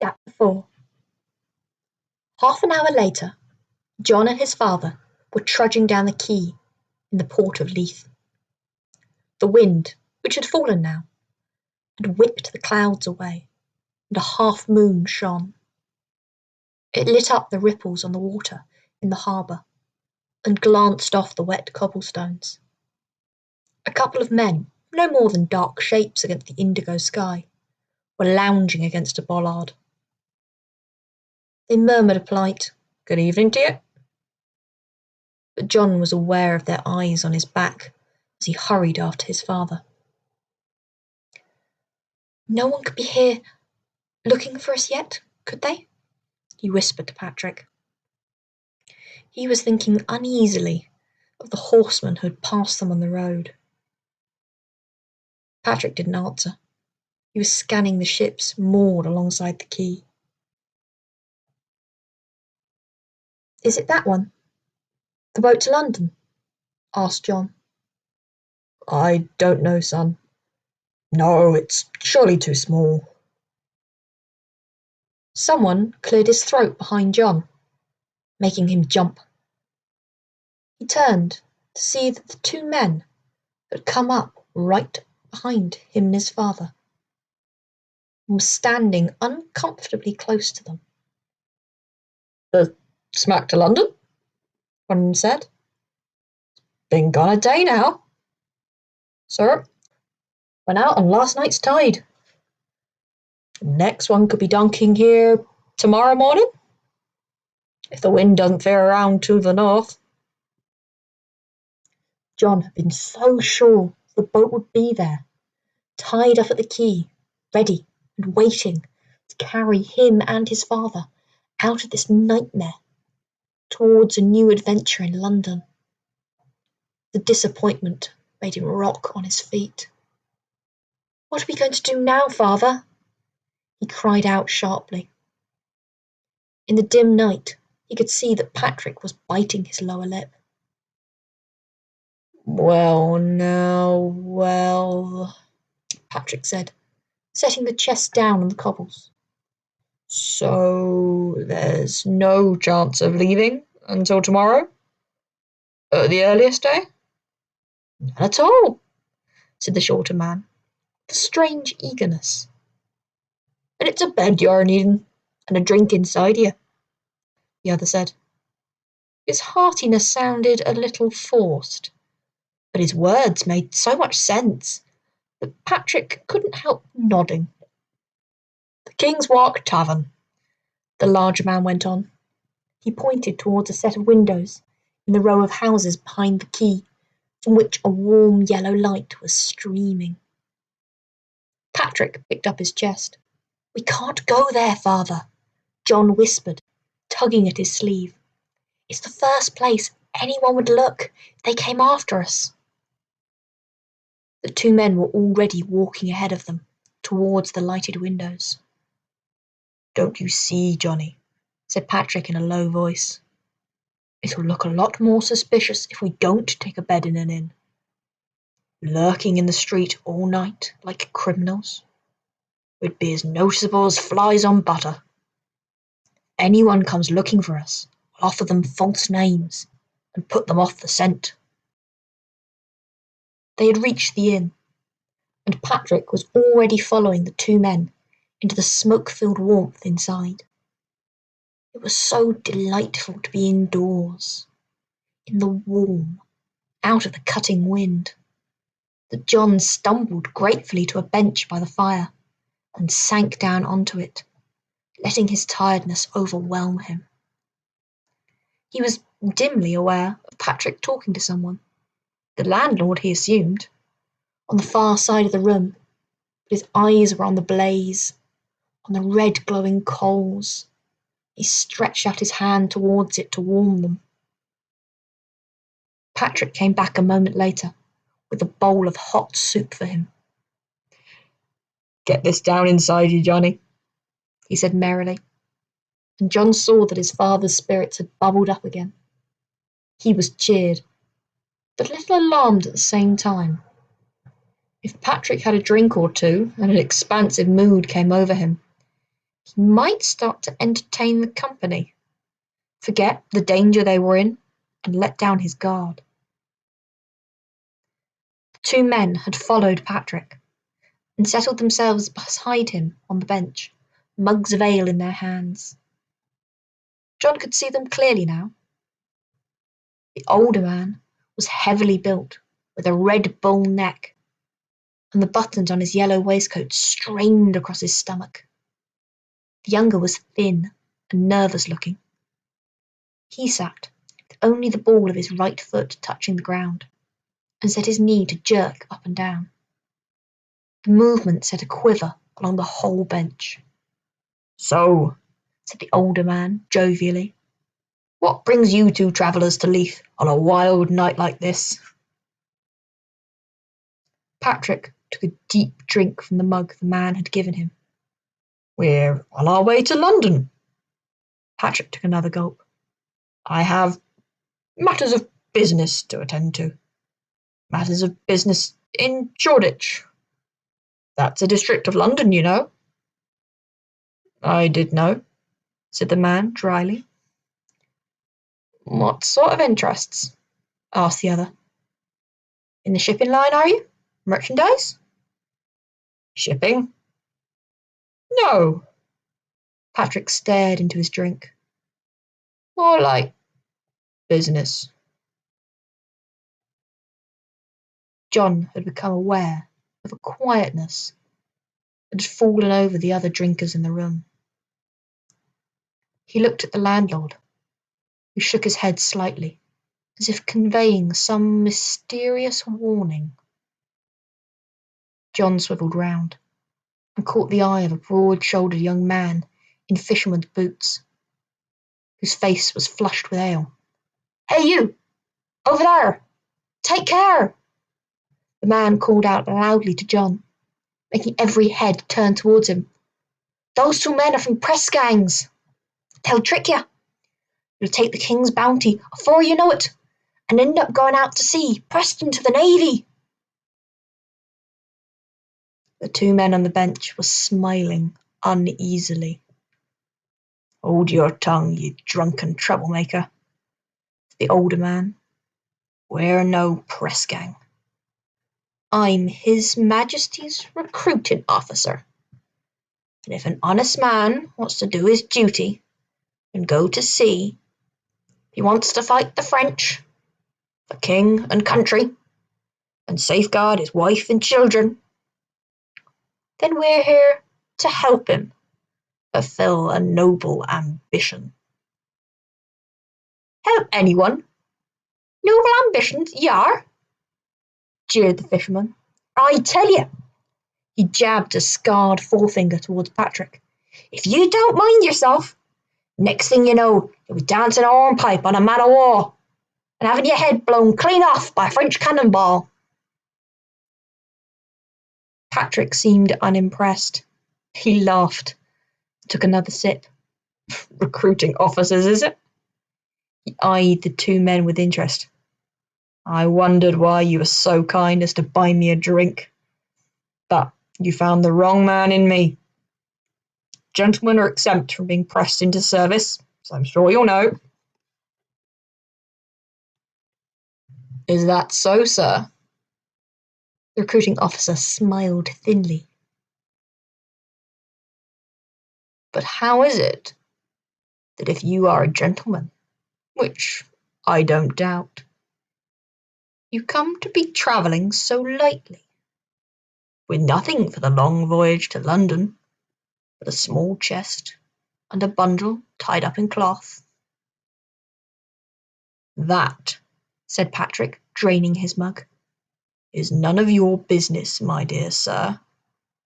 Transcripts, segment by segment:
Chapter 4. Half an hour later, John and his father were trudging down the quay in the port of Leith. The wind, which had fallen now, had whipped the clouds away, and a half-moon shone. It lit up the ripples on the water in the harbour, and glanced off the wet cobblestones. A couple of men, no more than dark shapes against the indigo sky, were lounging against a bollard. They murmured a polite "Good evening to you," but John was aware of their eyes on his back as he hurried after his father. "No one could be here looking for us yet, could they?" he whispered to Patrick. He was thinking uneasily of the horseman who had passed them on the road. Patrick didn't answer. He was scanning the ships moored alongside the quay. "Is it that one? The boat to London?" asked John. "I don't know, son. No, it's surely too small." Someone cleared his throat behind John, making him jump. He turned to see that the two men had come up right behind him and his father, and were standing uncomfortably close to them. "The smack to London?" one of them said. "Been gone a day now, sir. Went out on last night's tide. Next one could be dunking here tomorrow morning, if the wind doesn't veer around to the north." John had been so sure the boat would be there, tied up at the quay, ready and waiting to carry him and his father out of this nightmare towards a new adventure in London. The disappointment made him rock on his feet. "What are we going to do now, father?" he cried out sharply. In the dim night, he could see that Patrick was biting his lower lip. Well, Patrick said, setting the chest down on the cobbles. "So there's no chance of leaving until tomorrow? At the earliest day?" "None at all," said the shorter man, with a strange eagerness. "And it's a bed you're needing, and a drink inside you," the other said. His heartiness sounded a little forced, but his words made so much sense that Patrick couldn't help nodding. "The King's Walk Tavern," the larger man went on. He pointed towards a set of windows in the row of houses behind the quay, from which a warm yellow light was streaming. Patrick picked up his chest. "We can't go there, father," John whispered, tugging at his sleeve. "It's the first place anyone would look if they came after us." The two men were already walking ahead of them towards the lighted windows. "Don't you see, Johnny?" said Patrick in a low voice. "It'll look a lot more suspicious if we don't take a bed in an inn. Lurking in the street all night like criminals. We'd be as noticeable as flies on butter. Anyone comes looking for us, we'll offer them false names and put them off the scent." They had reached the inn, and Patrick was already following the two men into the smoke-filled warmth inside. It was so delightful to be indoors, in the warm, out of the cutting wind, that John stumbled gratefully to a bench by the fire and sank down onto it, letting his tiredness overwhelm him. He was dimly aware of Patrick talking to someone, the landlord he assumed, on the far side of the room, but his eyes were on the blaze, on the red glowing coals. He stretched out his hand towards it to warm them. Patrick came back a moment later with a bowl of hot soup for him. "Get this down inside you, Johnny," he said merrily, and John saw that his father's spirits had bubbled up again. He was cheered, but a little alarmed at the same time. If Patrick had a drink or two and an expansive mood came over him, He might start to entertain the company, forget the danger they were in, and let down his guard. The two men had followed Patrick and settled themselves beside him on the bench, mugs of ale in their hands. John could see them clearly now. The older man was heavily built, with a red bull neck, and the buttons on his yellow waistcoat strained across his stomach. The younger was thin and nervous looking. He sat with only the ball of his right foot touching the ground, and set his knee to jerk up and down. The movement set a quiver along the whole bench. "So," said the older man jovially, "what brings you two travellers to Leith on a wild night like this?" Patrick took a deep drink from the mug the man had given him. "We're on our way to London." Patrick took another gulp. "I have matters of business to attend to. Matters of business in Shoreditch. That's a district of London, you know." "I did know," said the man dryly. "What sort of interests?" asked the other. "In the shipping line, are you? Merchandise?" "Shipping? No." Patrick stared into his drink. "More like business." John had become aware of a quietness that had fallen over the other drinkers in the room. He looked at the landlord, who shook his head slightly, as if conveying some mysterious warning. John swivelled round and caught the eye of a broad-shouldered young man in fisherman's boots, whose face was flushed with ale. "Hey, you! Over there! Take care!" The man called out loudly to John, making every head turn towards him. "Those two men are from press gangs. They'll trick you. You'll take the King's bounty afore you know it, and end up going out to sea, pressed into the Navy." The two men on the bench were smiling uneasily. "Hold your tongue, you drunken troublemaker," the older man. "We're no press gang. I'm His Majesty's recruiting officer, and if an honest man wants to do his duty and go to sea, he wants to fight the French, for king and country, and safeguard his wife and children, then we're here to help him fulfill a noble ambition." "Help anyone? Noble ambitions, yar?" jeered the fisherman. "I tell you," he jabbed a scarred forefinger towards Patrick, "if you don't mind yourself, next thing you know, you'll be dancing a hornpipe on a man of war, and having your head blown clean off by a French cannonball." Patrick seemed unimpressed. He laughed, took another sip. "Recruiting officers, is it?" He eyed the two men with interest. "I wondered why you were so kind as to buy me a drink. But you found the wrong man in me. Gentlemen are exempt from being pressed into service, as I'm sure you'll know." "Is that so, sir?" The recruiting officer smiled thinly. "But how is it that if you are a gentleman, which I don't doubt, you come to be travelling so lightly, with nothing for the long voyage to London but a small chest and a bundle tied up in cloth?" "That," said Patrick, draining his mug, "is none of your business, my dear sir.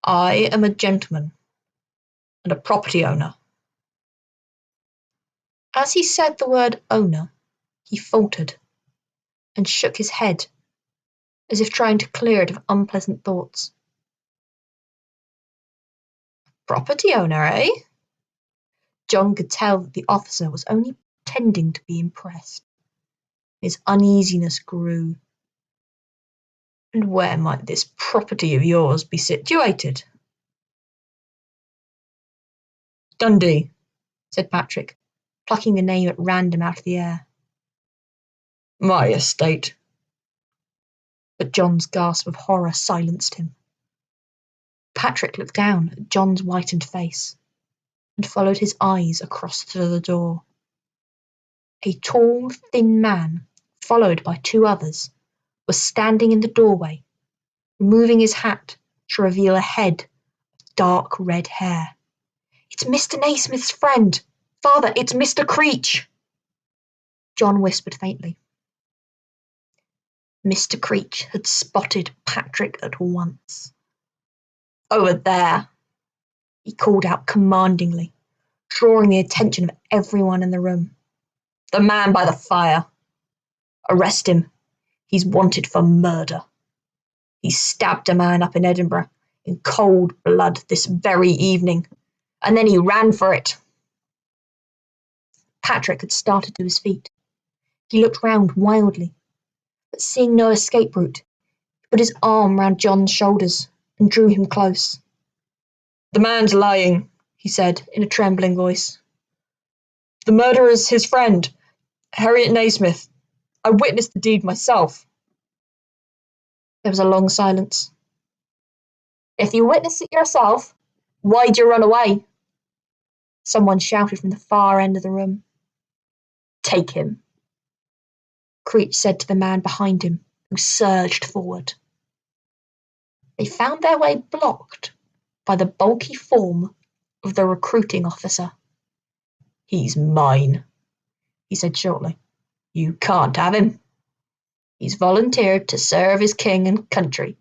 I am a gentleman and a property owner." As he said the word owner, he faltered and shook his head as if trying to clear it of unpleasant thoughts. "Property owner, eh?" John could tell that the officer was only pretending to be impressed. His uneasiness grew. "And where might this property of yours be situated?" Dundee, said Patrick, plucking a name at random out of the air. My estate. But John's gasp of horror silenced him. Patrick looked down at John's whitened face and followed his eyes across to the door. A tall, thin man, followed by two others, was standing in the doorway, removing his hat to reveal a head of dark red hair. It's Mr. Naismith's friend! Father, it's Mr. Creech! John whispered faintly. Mr. Creech had spotted Patrick at once. Over there, he called out commandingly, drawing the attention of everyone in the room. The man by the fire. Arrest him. He's wanted for murder. He stabbed a man up in Edinburgh in cold blood this very evening, and then he ran for it. Patrick had started to his feet. He looked round wildly, but seeing no escape route, he put his arm round John's shoulders and drew him close. The man's lying, he said in a trembling voice. The murderer's his friend, Harriet Naismith. I witnessed the deed myself. There was a long silence. If you witnessed it yourself, why'd you run away? Someone shouted from the far end of the room. Take him, Creech said to the man behind him, who surged forward. They found their way blocked by the bulky form of the recruiting officer. He's mine, he said shortly. You can't have him. He's volunteered to serve his king and country.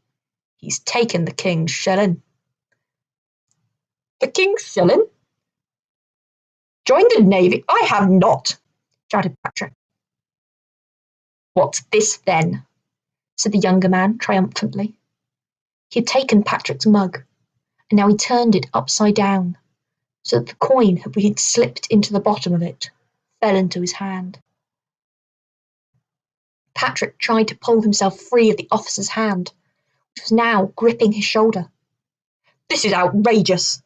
He's taken the king's shilling. The king's shilling? Joined the navy? I have not, shouted Patrick. What's this then? Said the younger man triumphantly. He had taken Patrick's mug, and now he turned it upside down, so that the coin which had slipped into the bottom of it fell into his hand. Patrick tried to pull himself free of the officer's hand, which was now gripping his shoulder. This is outrageous.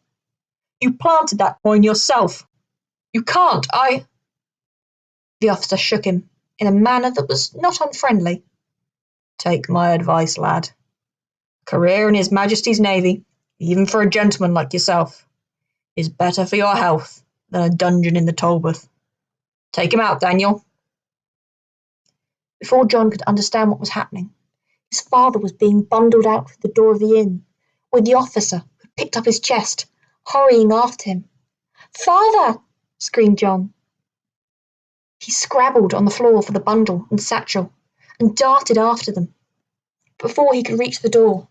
You planted that coin yourself. You can't, The officer shook him in a manner that was not unfriendly. Take my advice, lad. A career in His Majesty's Navy, even for a gentleman like yourself, is better for your health than a dungeon in the Tolbooth. Take him out, Daniel. Before John could understand what was happening, his father was being bundled out through the door of the inn, with the officer, who picked up his chest, hurrying after him. Father! Screamed John. He scrabbled on the floor for the bundle and satchel and darted after them. Before he could reach the door,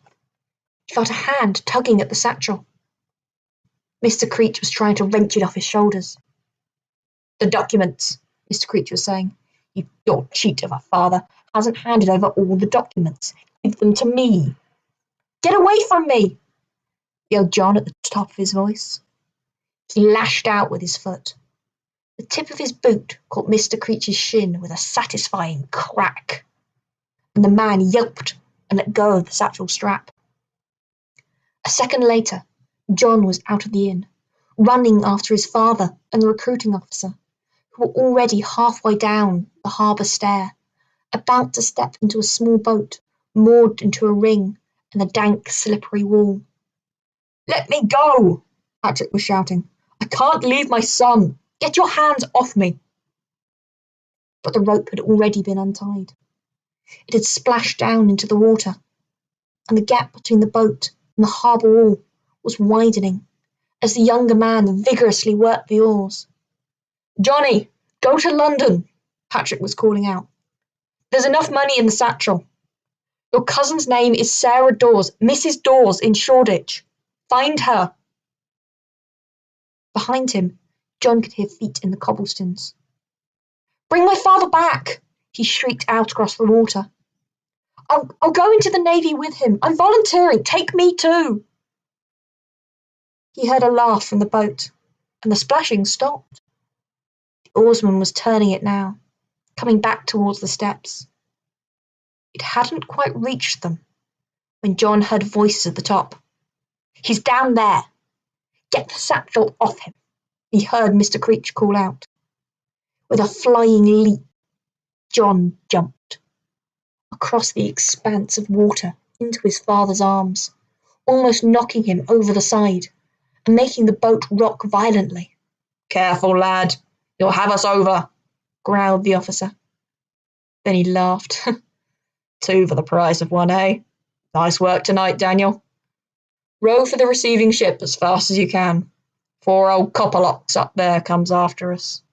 he felt a hand tugging at the satchel. Mr. Creech was trying to wrench it off his shoulders. The documents, Mr. Creech was saying. Your cheat of a father hasn't handed over all the documents. Give them to me. Get away from me, yelled John at the top of his voice. He lashed out with his foot. The tip of his boot caught Mr. Creech's shin with a satisfying crack, and the man yelped and let go of the satchel strap. A second later, John was out of the inn, running after his father and the recruiting officer, who were already halfway down the harbour stair, about to step into a small boat moored into a ring in the dank, slippery wall. Let me go, Patrick was shouting. I can't leave my son. Get your hands off me. But the rope had already been untied. It had splashed down into the water, and the gap between the boat and the harbour wall was widening as the younger man vigorously worked the oars. Johnny, go to London, Patrick was calling out. There's enough money in the satchel. Your cousin's name is Sarah Dawes, Mrs. Dawes in Shoreditch. Find her. Behind him, John could hear feet in the cobblestones. Bring my father back, he shrieked out across the water. I'll go into the Navy with him. I'm volunteering. Take me too. He heard a laugh from the boat, and the splashing stopped. The oarsman was turning it now, coming back towards the steps. It hadn't quite reached them when John heard voices at the top. He's down there. Get the satchel off him. he heard Mr. Creech call out. With a flying leap, John jumped across the expanse of water into his father's arms, almost knocking him over the side and making the boat rock violently. "Careful, lad. You'll have us over," growled the officer. Then he laughed. "Two for the price of one, eh? Nice work tonight, Daniel. Row for the receiving ship as fast as you can. 4 old copperlocks up there comes after us."